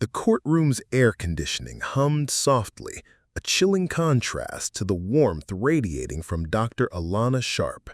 The courtroom's air conditioning hummed softly, a chilling contrast to the warmth radiating from Dr. Alana Sharp.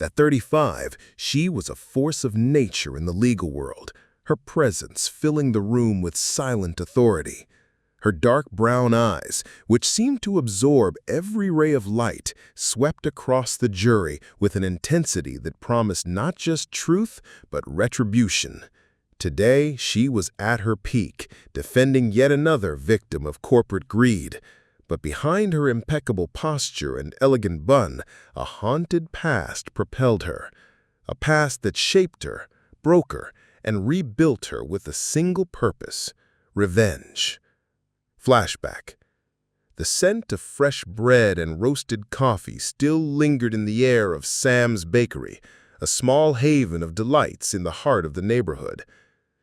At 35, she was a force of nature in the legal world, her presence filling the room with silent authority. Her dark brown eyes, which seemed to absorb every ray of light, swept across the jury with an intensity that promised not just truth, but retribution. Today, she was at her peak, defending yet another victim of corporate greed. But behind her impeccable posture and elegant bun, a haunted past propelled her. A past that shaped her, broke her, and rebuilt her with a single purpose: revenge. Flashback. The scent of fresh bread and roasted coffee still lingered in the air of Sam's Bakery, a small haven of delights in the heart of the neighborhood.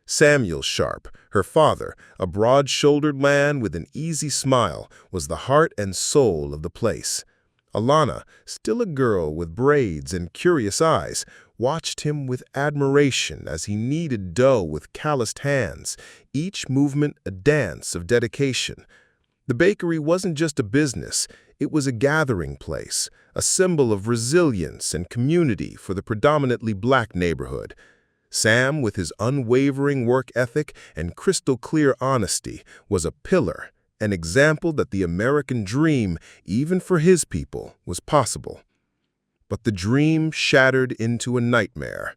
Samuel Sharp, her father, a broad-shouldered man with an easy smile, was the heart and soul of the place. Alana, still a girl with braids and curious eyes, watched him with admiration as he kneaded dough with calloused hands, each movement a dance of dedication. The bakery wasn't just a business, it was a gathering place, a symbol of resilience and community for the predominantly black neighborhood. Sam, with his unwavering work ethic and crystal-clear honesty, was a pillar, an example that the American dream, even for his people, was possible. But the dream shattered into a nightmare.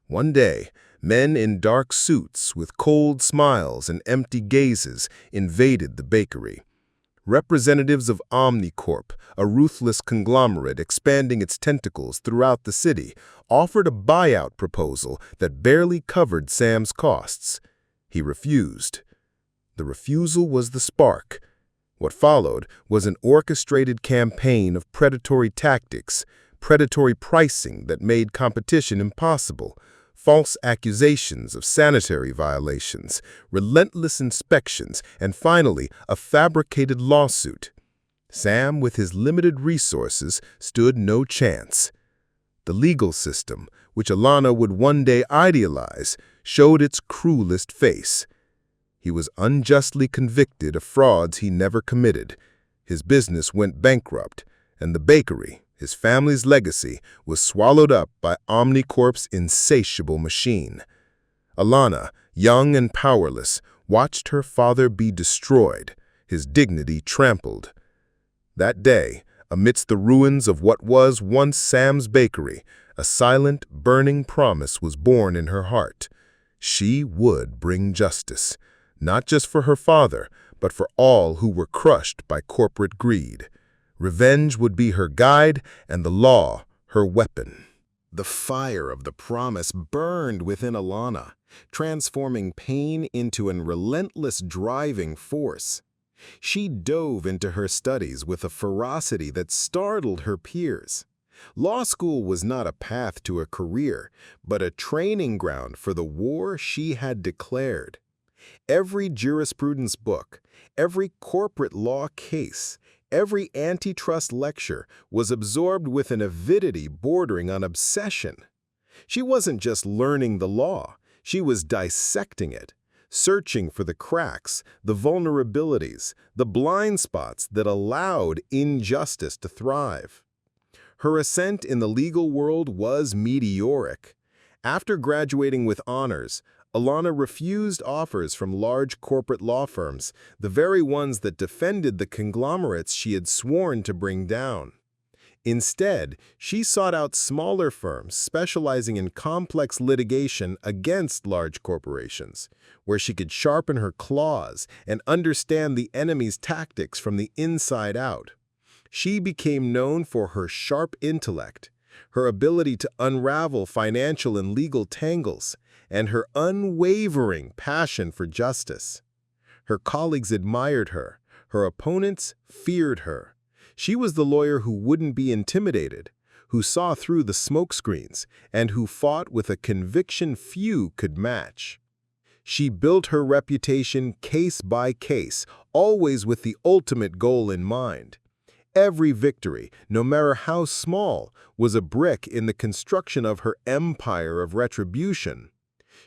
One day, men in dark suits with cold smiles and empty gazes invaded the bakery. Representatives of Omnicorp, a ruthless conglomerate expanding its tentacles throughout the city, offered a buyout proposal that barely covered Sam's costs. He refused. The refusal was the spark. What followed was an orchestrated campaign of predatory tactics, predatory pricing that made competition impossible, false accusations of sanitary violations, relentless inspections, and finally, a fabricated lawsuit. Sam, with his limited resources, stood no chance. The legal system, which Alana would one day idealize, showed its cruelest face. He was unjustly convicted of frauds he never committed. His business went bankrupt, and the bakery, his family's legacy, was swallowed up by Omnicorp's insatiable machine. Alana, young and powerless, watched her father be destroyed, his dignity trampled. That day, amidst the ruins of what was once Sam's Bakery, a silent, burning promise was born in her heart. She would bring justice, not just for her father, but for all who were crushed by corporate greed. Revenge would be her guide and the law her weapon. The fire of the promise burned within Alana, transforming pain into a relentless driving force. She dove into her studies with a ferocity that startled her peers. Law school was not a path to a career, but a training ground for the war she had declared. Every jurisprudence book, every corporate law case, every antitrust lecture was absorbed with an avidity bordering on obsession. She wasn't just learning the law, she was dissecting it, searching for the cracks, the vulnerabilities, the blind spots that allowed injustice to thrive. Her ascent in the legal world was meteoric. After graduating with honors, Alana refused offers from large corporate law firms, the very ones that defended the conglomerates she had sworn to bring down. Instead, she sought out smaller firms specializing in complex litigation against large corporations, where she could sharpen her claws and understand the enemy's tactics from the inside out. She became known for her sharp intellect, her ability to unravel financial and legal tangles, and her unwavering passion for justice. Her colleagues admired her, her opponents feared her. She was the lawyer who wouldn't be intimidated, who saw through the smokescreens, and who fought with a conviction few could match. She built her reputation case by case, always with the ultimate goal in mind. Every victory, no matter how small, was a brick in the construction of her empire of retribution.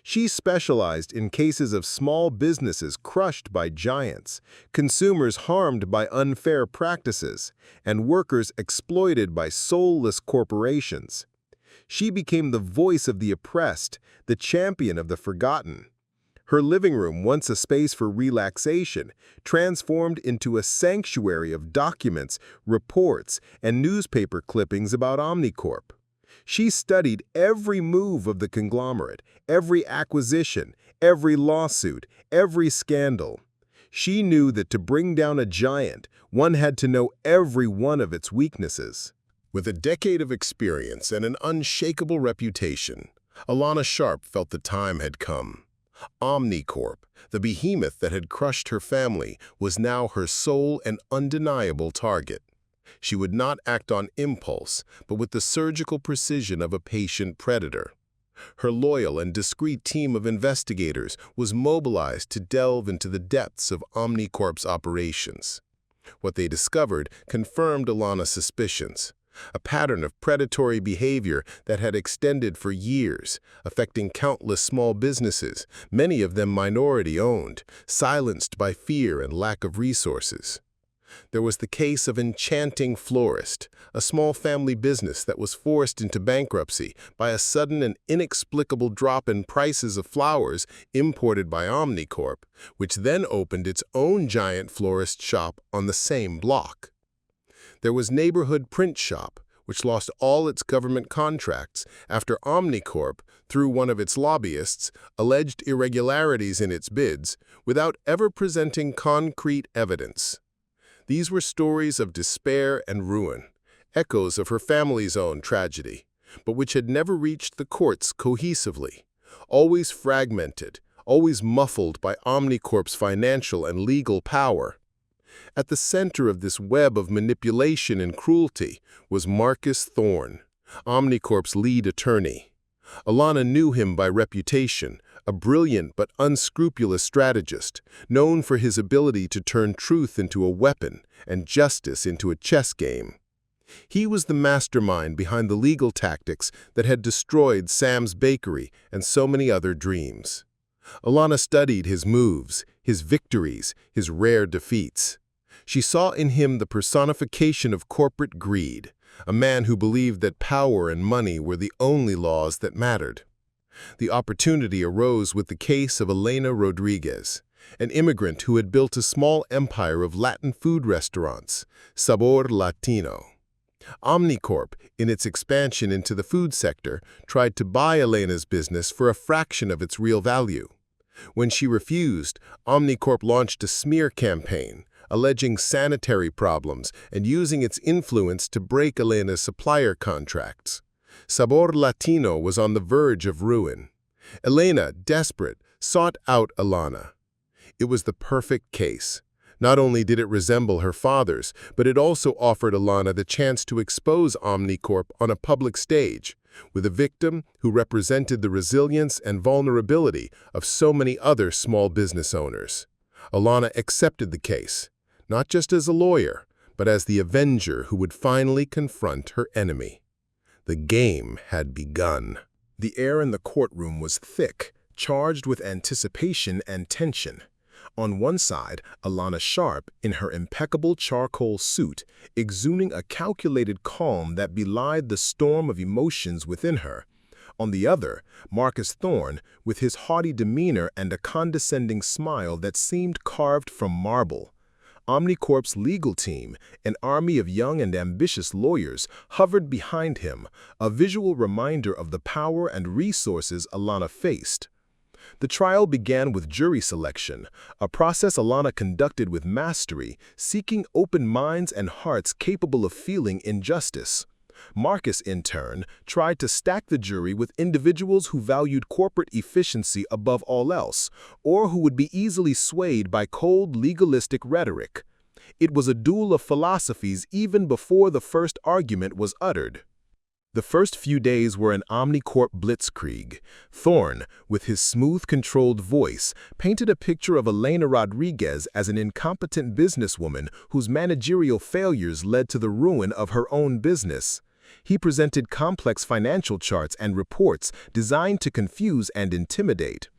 She specialized in cases of small businesses crushed by giants, consumers harmed by unfair practices, and workers exploited by soulless corporations. She became the voice of the oppressed, the champion of the forgotten. Her living room, once a space for relaxation, transformed into a sanctuary of documents, reports, and newspaper clippings about Omnicorp. She studied every move of the conglomerate, every acquisition, every lawsuit, every scandal. She knew that to bring down a giant, one had to know every one of its weaknesses. With a decade of experience and an unshakable reputation, Alana Sharp felt the time had come. Omnicorp, the behemoth that had crushed her family, was now her sole and undeniable target. She would not act on impulse, but with the surgical precision of a patient predator. Her loyal and discreet team of investigators was mobilized to delve into the depths of Omnicorp's operations. What they discovered confirmed Alana's suspicions. A pattern of predatory behavior that had extended for years, affecting countless small businesses, many of them minority-owned, silenced by fear and lack of resources. There was the case of Enchanting Florist, a small family business that was forced into bankruptcy by a sudden and inexplicable drop in prices of flowers imported by Omnicorp, which then opened its own giant florist shop on the same block. There was Neighborhood Print Shop, which lost all its government contracts after Omnicorp, through one of its lobbyists, alleged irregularities in its bids without ever presenting concrete evidence. These were stories of despair and ruin, echoes of her family's own tragedy, but which had never reached the courts cohesively, always fragmented, always muffled by Omnicorp's financial and legal power. At the center of this web of manipulation and cruelty was Marcus Thorne, Omnicorp's lead attorney. Alana knew him by reputation, a brilliant but unscrupulous strategist, known for his ability to turn truth into a weapon and justice into a chess game. He was the mastermind behind the legal tactics that had destroyed Sam's Bakery and so many other dreams. Alana studied his moves, his victories, his rare defeats. She saw in him the personification of corporate greed, a man who believed that power and money were the only laws that mattered. The opportunity arose with the case of Elena Rodriguez, an immigrant who had built a small empire of Latin food restaurants, Sabor Latino. Omnicorp, in its expansion into the food sector, tried to buy Elena's business for a fraction of its real value. When she refused, Omnicorp launched a smear campaign, alleging sanitary problems and using its influence to break Elena's supplier contracts. Sabor Latino was on the verge of ruin. Elena, desperate, sought out Alana. It was the perfect case. Not only did it resemble her father's, but it also offered Alana the chance to expose Omnicorp on a public stage, with a victim who represented the resilience and vulnerability of so many other small business owners. Alana accepted the case, not just as a lawyer, but as the avenger who would finally confront her enemy. The game had begun. The air in the courtroom was thick, charged with anticipation and tension. On one side, Alana Sharp, in her impeccable charcoal suit, exuding a calculated calm that belied the storm of emotions within her. On the other, Marcus Thorne, with his haughty demeanor and a condescending smile that seemed carved from marble. Omnicorp's legal team, an army of young and ambitious lawyers, hovered behind him, a visual reminder of the power and resources Alana faced. The trial began with jury selection, a process Alana conducted with mastery, seeking open minds and hearts capable of feeling injustice. Marcus, in turn, tried to stack the jury with individuals who valued corporate efficiency above all else, or who would be easily swayed by cold, legalistic rhetoric. It was a duel of philosophies even before the first argument was uttered. The first few days were an Omnicorp blitzkrieg. Thorne, with his smooth, controlled voice, painted a picture of Elena Rodriguez as an incompetent businesswoman whose managerial failures led to the ruin of her own business. He presented complex financial charts and reports designed to confuse and intimidate.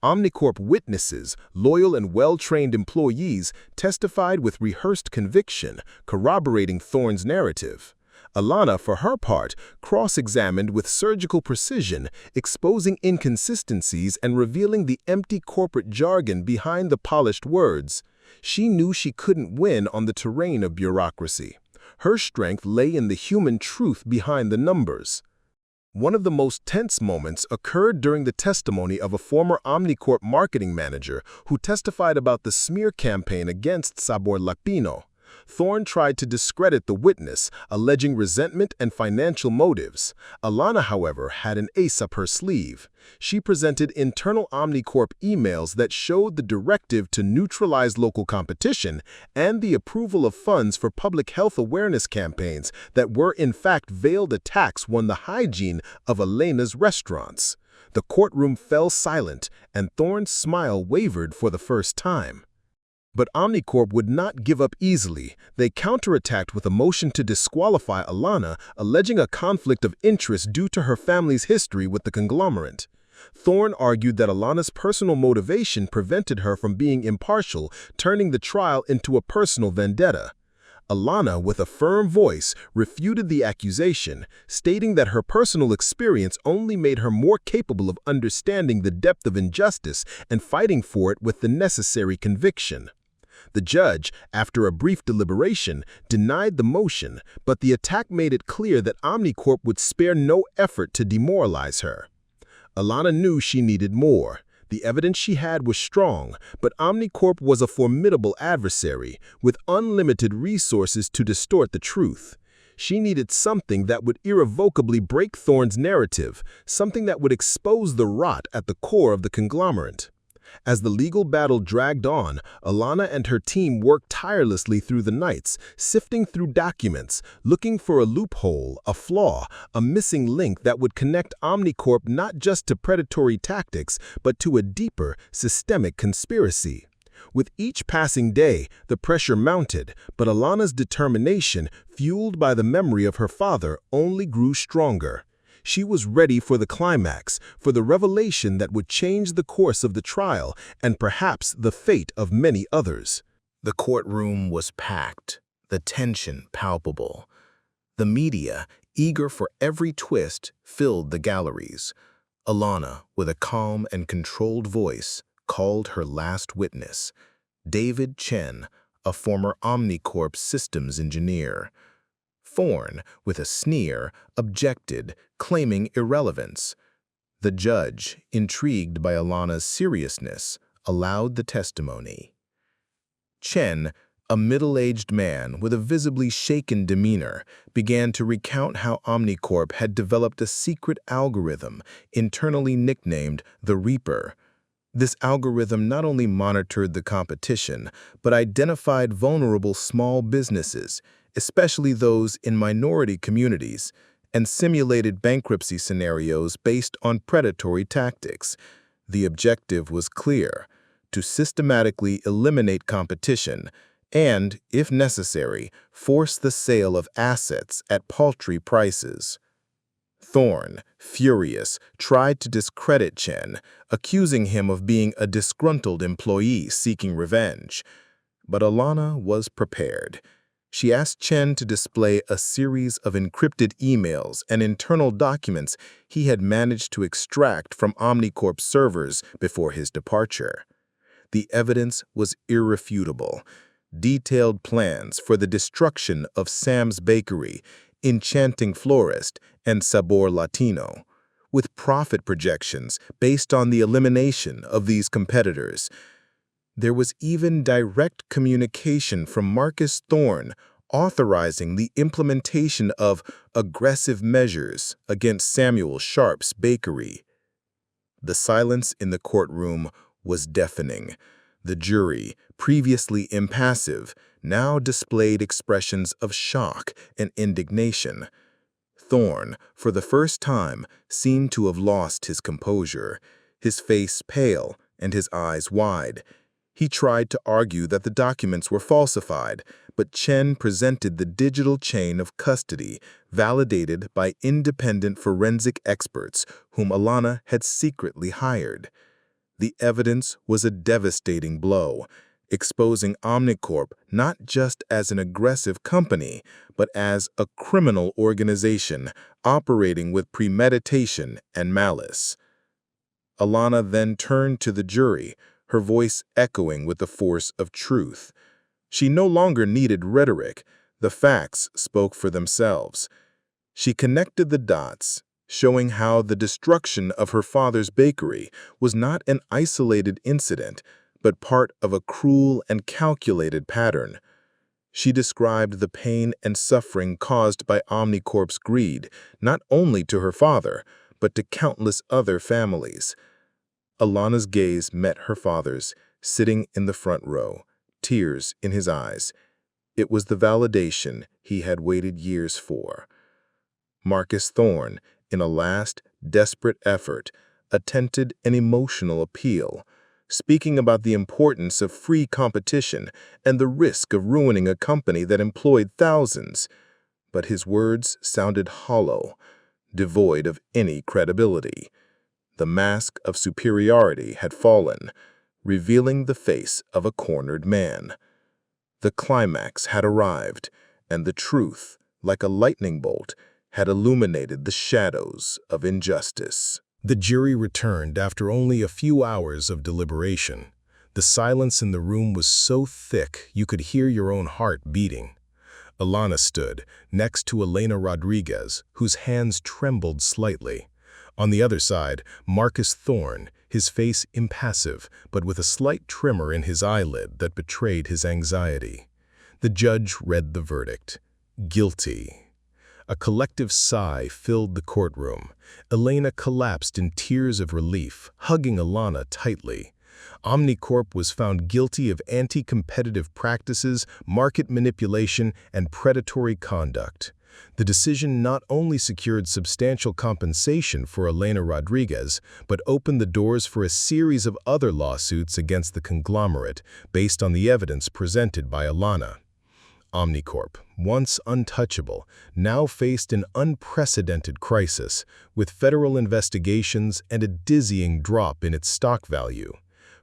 Omnicorp witnesses, loyal and well-trained employees, testified with rehearsed conviction, corroborating Thorne's narrative. Alana, for her part, cross-examined with surgical precision, exposing inconsistencies and revealing the empty corporate jargon behind the polished words. She knew she couldn't win on the terrain of bureaucracy. Her strength lay in the human truth behind the numbers. One of the most tense moments occurred during the testimony of a former Omnicorp marketing manager who testified about the smear campaign against Sabor Latino. Thorne tried to discredit the witness, alleging resentment and financial motives. Alana, however, had an ace up her sleeve. She presented internal Omnicorp emails that showed the directive to neutralize local competition and the approval of funds for public health awareness campaigns that were in fact veiled attacks on the hygiene of Elena's restaurants. The courtroom fell silent, and Thorne's smile wavered for the first time. But Omnicorp would not give up easily. They counterattacked with a motion to disqualify Alana, alleging a conflict of interest due to her family's history with the conglomerate. Thorne argued that Alana's personal motivation prevented her from being impartial, turning the trial into a personal vendetta. Alana, with a firm voice, refuted the accusation, stating that her personal experience only made her more capable of understanding the depth of injustice and fighting for it with the necessary conviction. The judge, after a brief deliberation, denied the motion, but the attack made it clear that Omnicorp would spare no effort to demoralize her. Alana knew she needed more. The evidence she had was strong, but Omnicorp was a formidable adversary, with unlimited resources to distort the truth. She needed something that would irrevocably break Thorne's narrative, something that would expose the rot at the core of the conglomerate. As the legal battle dragged on, Alana and her team worked tirelessly through the nights, sifting through documents, looking for a loophole, a flaw, a missing link that would connect Omnicorp not just to predatory tactics, but to a deeper, systemic conspiracy. With each passing day, the pressure mounted, but Alana's determination, fueled by the memory of her father, only grew stronger. She was ready for the climax, for the revelation that would change the course of the trial and perhaps the fate of many others. The courtroom was packed, the tension palpable. The media, eager for every twist, filled the galleries. Alana, with a calm and controlled voice, called her last witness, David Chen, a former Omnicorp systems engineer. Thorne, with a sneer, objected, claiming irrelevance. The judge, intrigued by Alana's seriousness, allowed the testimony. Chen, a middle-aged man with a visibly shaken demeanor, began to recount how Omnicorp had developed a secret algorithm, internally nicknamed the Reaper. This algorithm not only monitored the competition, but identified vulnerable small businesses, especially those in minority communities, and simulated bankruptcy scenarios based on predatory tactics. The objective was clear: to systematically eliminate competition and, if necessary, force the sale of assets at paltry prices. Thorne, furious, tried to discredit Chen, accusing him of being a disgruntled employee seeking revenge. But Alana was prepared. She asked Chen to display a series of encrypted emails and internal documents he had managed to extract from Omnicorp servers before his departure. The evidence was irrefutable. Detailed plans for the destruction of Sam's Bakery, Enchanting Florist, and Sabor Latino, with profit projections based on the elimination of these competitors. There was even direct communication from Marcus Thorne authorizing the implementation of aggressive measures against Samuel Sharp's bakery. The silence in the courtroom was deafening. The jury, previously impassive, now displayed expressions of shock and indignation. Thorne, for the first time, seemed to have lost his composure, his face pale and his eyes wide. He tried to argue that the documents were falsified, but Chen presented the digital chain of custody validated by independent forensic experts whom Alana had secretly hired. The evidence was a devastating blow, exposing Omnicorp not just as an aggressive company, but as a criminal organization operating with premeditation and malice. Alana then turned to the jury, her voice echoing with the force of truth. She no longer needed rhetoric. The facts spoke for themselves. She connected the dots, showing how the destruction of her father's bakery was not an isolated incident, but part of a cruel and calculated pattern. She described the pain and suffering caused by Omnicorp's greed, not only to her father, but to countless other families. Alana's gaze met her father's, sitting in the front row, tears in his eyes. It was the validation he had waited years for. Marcus Thorne, in a last, desperate effort, attempted an emotional appeal, speaking about the importance of free competition and the risk of ruining a company that employed thousands. But his words sounded hollow, devoid of any credibility. The mask of superiority had fallen, revealing the face of a cornered man. The climax had arrived, and the truth, like a lightning bolt, had illuminated the shadows of injustice. The jury returned after only a few hours of deliberation. The silence in the room was so thick you could hear your own heart beating. Alana stood next to Elena Rodriguez, whose hands trembled slightly. On the other side, Marcus Thorne, his face impassive, but with a slight tremor in his eyelid that betrayed his anxiety. The judge read the verdict. Guilty. A collective sigh filled the courtroom. Elena collapsed in tears of relief, hugging Alana tightly. Omnicorp was found guilty of anti-competitive practices, market manipulation, and predatory conduct. The decision not only secured substantial compensation for Elena Rodriguez, but opened the doors for a series of other lawsuits against the conglomerate based on the evidence presented by Alana. Omnicorp, once untouchable, now faced an unprecedented crisis, with federal investigations and a dizzying drop in its stock value.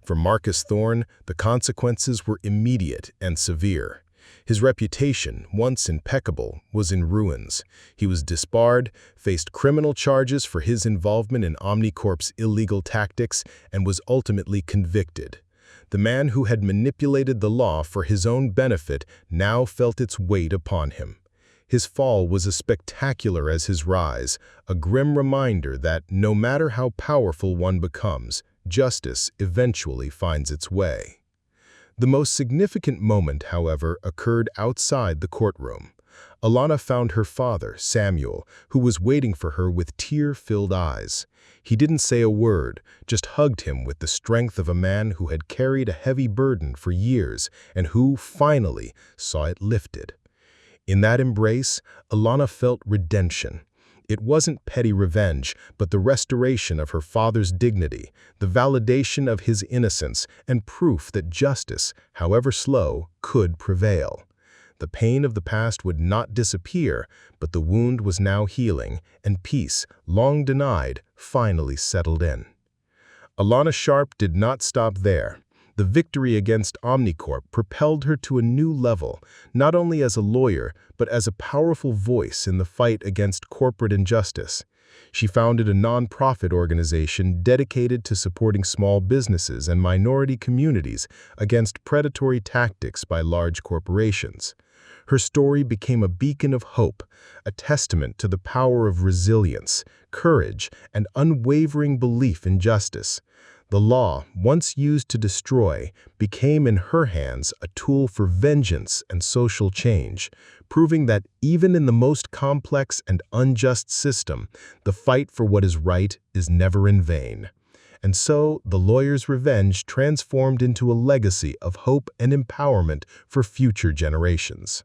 For Marcus Thorne, the consequences were immediate and severe. His reputation, once impeccable, was in ruins. He was disbarred, faced criminal charges for his involvement in Omnicorp's illegal tactics, and was ultimately convicted. The man who had manipulated the law for his own benefit now felt its weight upon him. His fall was as spectacular as his rise, a grim reminder that no matter how powerful one becomes, justice eventually finds its way. The most significant moment, however, occurred outside the courtroom. Alana found her father, Samuel, who was waiting for her with tear-filled eyes. He didn't say a word, just hugged him with the strength of a man who had carried a heavy burden for years and who, finally, saw it lifted. In that embrace, Alana felt redemption. It wasn't petty revenge, but the restoration of her father's dignity, the validation of his innocence, and proof that justice, however slow, could prevail. The pain of the past would not disappear, but the wound was now healing, and peace, long denied, finally settled in. Alana Sharp did not stop there. The victory against Omnicorp propelled her to a new level, not only as a lawyer, but as a powerful voice in the fight against corporate injustice. She founded a nonprofit organization dedicated to supporting small businesses and minority communities against predatory tactics by large corporations. Her story became a beacon of hope, a testament to the power of resilience, courage, and unwavering belief in justice. The law, once used to destroy, became in her hands a tool for vengeance and social change, proving that even in the most complex and unjust system, the fight for what is right is never in vain. And so, the lawyer's revenge transformed into a legacy of hope and empowerment for future generations.